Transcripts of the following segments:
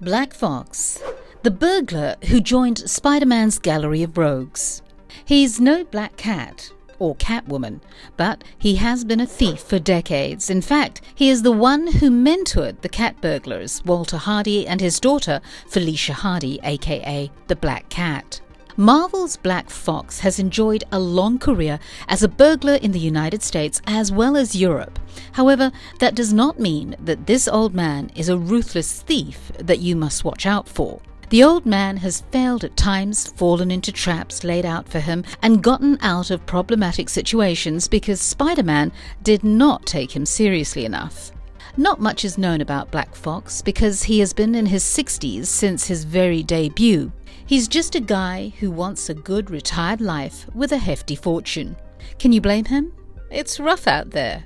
Black Fox, the burglar who joined Spider-Man's gallery of rogues. He's no black cat or Catwoman, but he has been a thief for decades. In fact, he is the one who mentored the cat burglars, Walter Hardy and his daughter, Felicia Hardy, a.k.a. the Black Cat. Marvel's Black Fox has enjoyed a long career as a burglar in the United States as well as Europe. However, that does not mean that this old man is a ruthless thief that you must watch out for. The old man has failed at times, fallen into traps laid out for him, and gotten out of problematic situations because Spider-Man did not take him seriously enough. Not much is known about Black Fox because he has been in his 60s since his very debut. He's just a guy who wants a good retired life with a hefty fortune. Can you blame him? It's rough out there.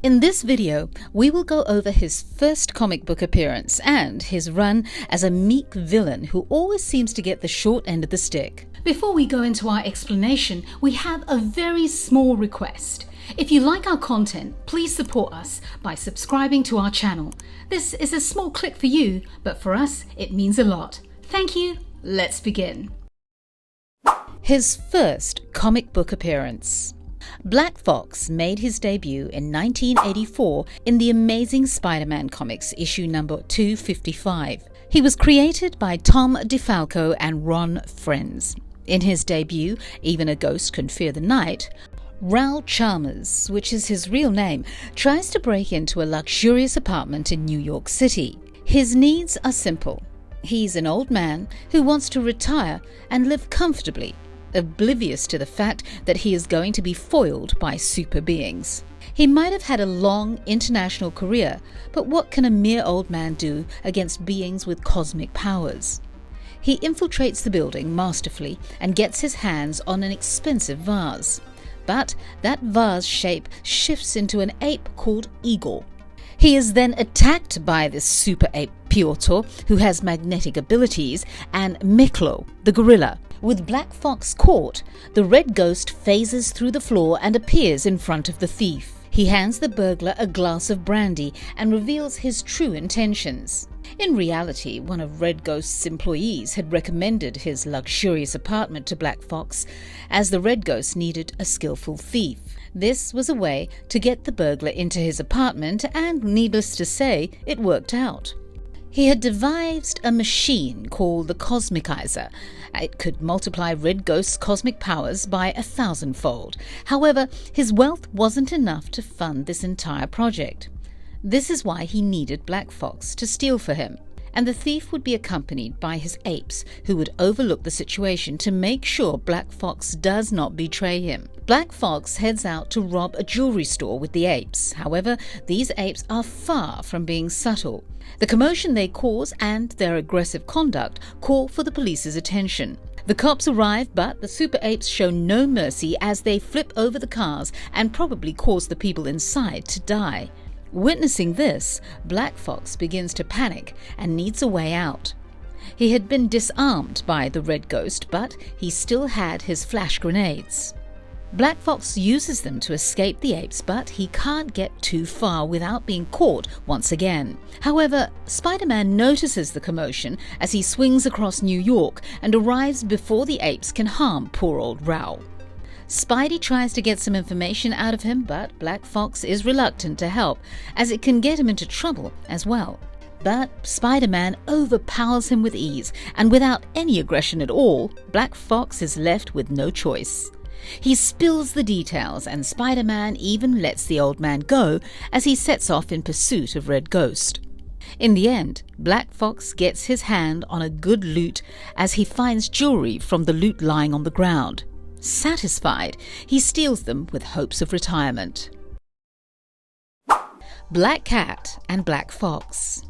In this video, we will go over his first comic book appearance and his run as a meek villain who always seems to get the short end of the stick. Before we go into our explanation, we have a very small request. If you like our content, please support us by subscribing to our channel. This is a small click for you, but for us, it means a lot. Thank you. Let's begin. His first comic book appearance. Black Fox made his debut in 1984 in the Amazing Spider-Man comics issue number 255. He was created by Tom DeFalco and Ron Frenz. In his debut, Even a Ghost Can Fear the Night, Raoul Chalmers, which is his real name, tries to break into a luxurious apartment in New York City. His needs are simple. He's an old man who wants to retire and live comfortably, oblivious to the fact that he is going to be foiled by super beings. He might have had a long international career, but what can a mere old man do against beings with cosmic powers? He infiltrates the building masterfully and gets his hands on an expensive vase. But that vase shape shifts into an ape called Igor. He is then attacked by this super ape Piotr, who has magnetic abilities, and Miklo, the gorilla. With Black Fox caught, the red ghost phases through the floor and appears in front of the thief. He hands the burglar a glass of brandy and reveals his true intentions. In reality, one of Red Ghost's employees had recommended his luxurious apartment to Black Fox, as the Red Ghost needed a skillful thief. This was a way to get the burglar into his apartment, and needless to say, it worked out. He had devised a machine called the Cosmicizer. It could multiply Red Ghost's cosmic powers by 1,000-fold. However, his wealth wasn't enough to fund this entire project. This is why he needed Black Fox to steal for him, and the thief would be accompanied by his apes, who would overlook the situation to make sure Black Fox does not betray him. Black Fox heads out to rob a jewelry store with the apes. However, these apes are far from being subtle. The commotion they cause and their aggressive conduct call for the police's attention. The cops arrive, but the super apes show no mercy as they flip over the cars and probably cause the people inside to die. Witnessing this, Black Fox begins to panic and needs a way out. He had been disarmed by the Red Ghost, but he still had his flash grenades. Black Fox uses them to escape the apes, but he can't get too far without being caught once again. However, Spider-Man notices the commotion as he swings across New York and arrives before the apes can harm poor old Raoul. Spidey tries to get some information out of him, but Black Fox is reluctant to help, as it can get him into trouble as well. But Spider-Man overpowers him with ease, and without any aggression at all, Black Fox is left with no choice. He spills the details, and Spider-Man even lets the old man go as he sets off in pursuit of Red Ghost. In the end, Black Fox gets his hand on a good loot as he finds jewelry from the loot lying on the ground. Satisfied, he steals them with hopes of retirement. Black Cat and Black Fox.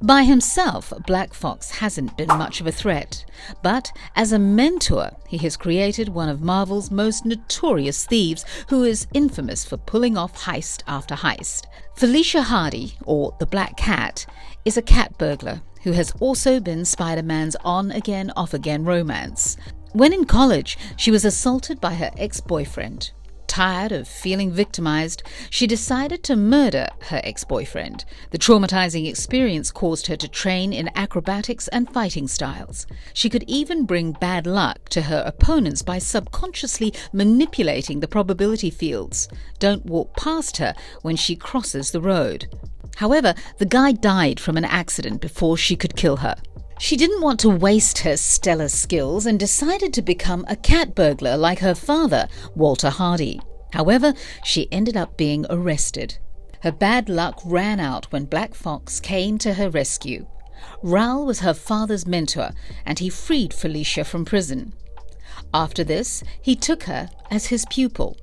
By himself, Black Fox hasn't been much of a threat, but as a mentor, he has created one of Marvel's most notorious thieves who is infamous for pulling off heist after heist. Felicia Hardy, or the Black Cat, is a cat burglar who has also been Spider-Man's on-again, off-again romance. When in college, she was assaulted by her ex-boyfriend. tired of feeling victimized, she decided to murder her ex-boyfriend. The traumatizing experience caused her to train in acrobatics and fighting styles. She could even bring bad luck to her opponents by subconsciously manipulating the probability fields. Don't walk past her when she crosses the road. However, the guy died from an accident before she could kill her. She didn't want to waste her stellar skills and decided to become a cat burglar like her father, Walter Hardy. However, she ended up being arrested. Her bad luck ran out when Black Fox came to her rescue. Raoul was her father's mentor, and he freed Felicia from prison. After this, he took her as his pupil.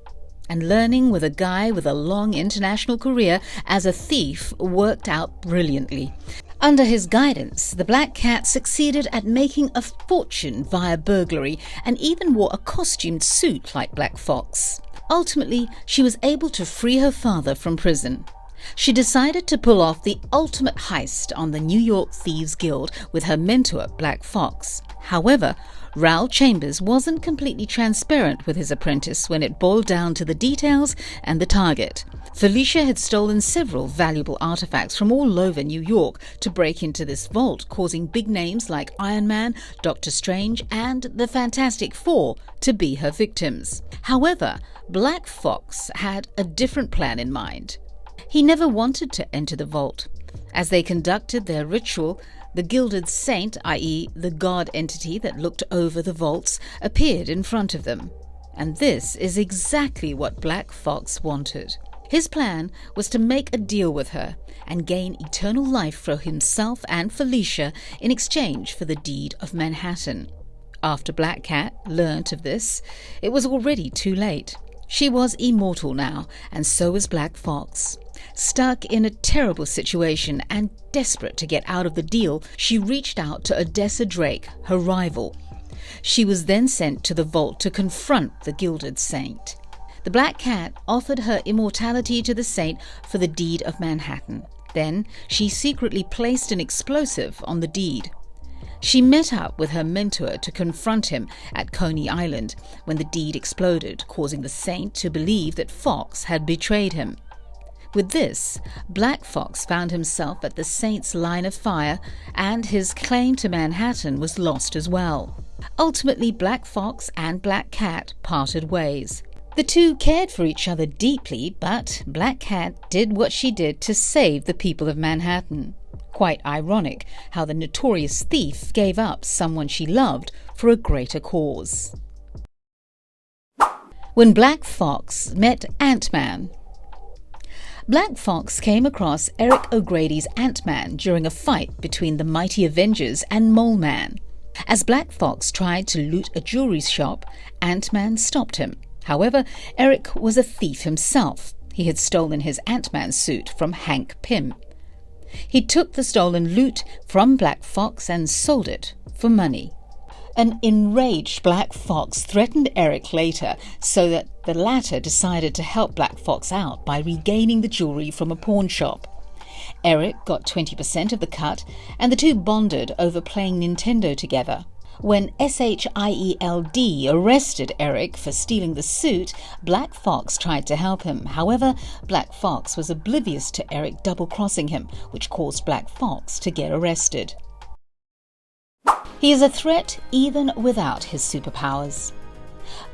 And learning with a guy with a long international career as a thief worked out brilliantly. Under his guidance, the Black Cat succeeded at making a fortune via burglary and even wore a costumed suit like Black Fox. Ultimately, she was able to free her father from prison. She decided to pull off the ultimate heist on the New York Thieves Guild with her mentor, Black Fox. However, Raoul Chambers wasn't completely transparent with his apprentice when it boiled down to the details and the target. Felicia had stolen several valuable artifacts from all over New York to break into this vault, causing big names like AntMan, Doctor Strange, and the Fantastic Four to be her victims. However, Black Fox had a different plan in mind. He never wanted to enter the vault. As they conducted their ritual, the gilded saint, i.e. the god entity that looked over the vaults, appeared in front of them. And this is exactly what Black Fox wanted. His plan was to make a deal with her and gain eternal life for himself and Felicia in exchange for the deed of Manhattan. After Black Cat learnt of this, it was already too late. She was immortal now, and so was Black Fox. Stuck in a terrible situation and desperate to get out of the deal, she reached out to Odessa Drake, her rival. She was then sent to the vault to confront the Gilded Saint. The Black Cat offered her immortality to the saint for the deed of Manhattan. Then she secretly placed an explosive on the deed. She met up with her mentor to confront him at Coney Island when the deed exploded, causing the saint to believe that Fox had betrayed him. With this, Black Fox found himself at the saint's line of fire, and his claim to Manhattan was lost as well. Ultimately, Black Fox and Black Cat parted ways. The two cared for each other deeply, but Black Cat did what she did to save the people of Manhattan. Quite ironic how the notorious thief gave up someone she loved for a greater cause. When Black Fox met AntMan. Black Fox came across Eric O'Grady's AntMan during a fight between the Mighty Avengers and Mole Man. As Black Fox tried to loot a jewelry shop, AntMan stopped him. However, Eric was a thief himself. He had stolen his AntMan suit from Hank Pym. He took the stolen loot from Black Fox and sold it for money. An enraged Black Fox threatened Eric later, so that the latter decided to help Black Fox out by regaining the jewelry from a pawn shop. Eric got 20% of the cut, and the two bonded over playing Nintendo together. When SHIELD arrested Eric for stealing the suit, Black Fox tried to help him. However, Black Fox was oblivious to Eric double-crossing him, which caused Black Fox to get arrested. He is a threat even without his superpowers.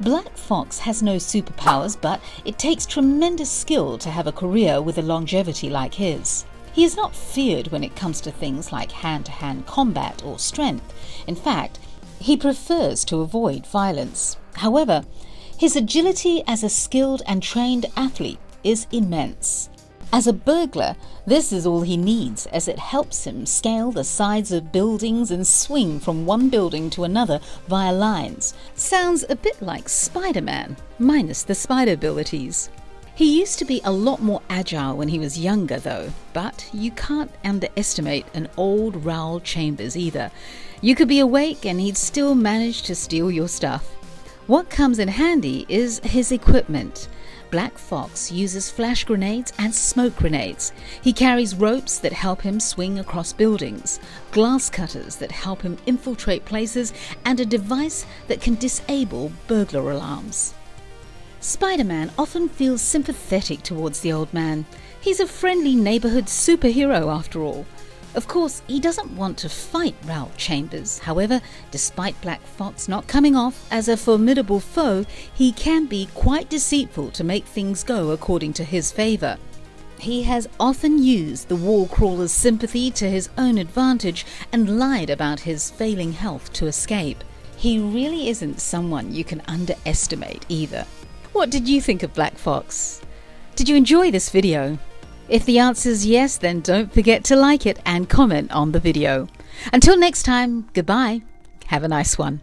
Black Fox has no superpowers, but it takes tremendous skill to have a career with a longevity like his. He is not feared when it comes to things like hand-to-hand combat or strength. In fact, he prefers to avoid violence. However, his agility as a skilled and trained athlete is immense. As a burglar, this is all he needs, as it helps him scale the sides of buildings and swing from one building to another via lines. Sounds a bit like Spider-Man, minus the spider abilities. He used to be a lot more agile when he was younger though, but you can't underestimate an old Raoul Chambers either. You could be awake and he'd still manage to steal your stuff. What comes in handy is his equipment. Black Fox uses flash grenades and smoke grenades. He carries ropes that help him swing across buildings, glass cutters that help him infiltrate places, and a device that can disable burglar alarms. Spider-Man often feels sympathetic towards the old man. He's a friendly neighborhood superhero after all. Of course, he doesn't want to fight Ralph Chambers. However, despite Black Fox not coming off as a formidable foe, he can be quite deceitful to make things go according to his favor. He has often used the wall crawler's sympathy to his own advantage and lied about his failing health to escape. He really isn't someone you can underestimate either. What did you think of Black Fox? Did you enjoy this video? If the answer is yes, then don't forget to like it and comment on the video. Until next time, goodbye. Have a nice one.